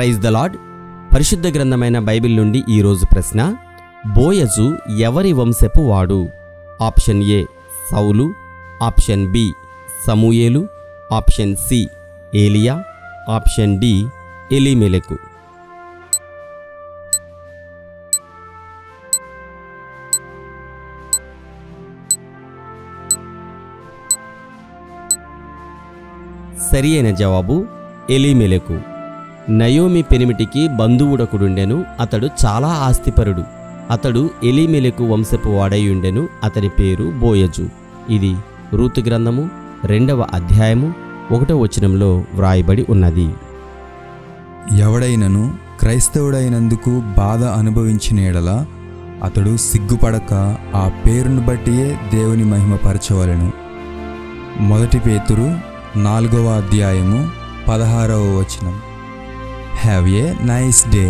Praise the lord. పరిశుద్ధ గ్రంథమైన Bible నుండి ఈరోజు ప్రశ్న: బోయజు ఎవరి వంశపు వాడు? ఆప్షన్ ఏ సౌలు, ఆప్షన్ బి సమూయేలు, ఆప్షన్ సి ఏలియా, ఆప్షన్ డి ఎలీమెలెకు. సరి అయిన జవాబు ఎలీమెలెకు. నయోమి పెనిమిటికి బంధువుడొకడుండెను. అతడు చాలా ఆస్తిపరుడు. అతడు ఎలీమెలెకు వంశపు వాడయుండెను. అతని పేరు బోయజు. ఇది రూతు గ్రంథము 2వ అధ్యాయము 1వ వచనంలో వ్రాయబడి ఉన్నది. ఎవడైనను క్రైస్తవుడైనందుకు బాధ అనుభవించిన ఎడల అతడు సిగ్గుపడక ఆ పేరును బట్టియే దేవుని మహిమపరచవలెను. 1 పేతురు 4వ అధ్యాయము 16వ వచనం. Have a nice day.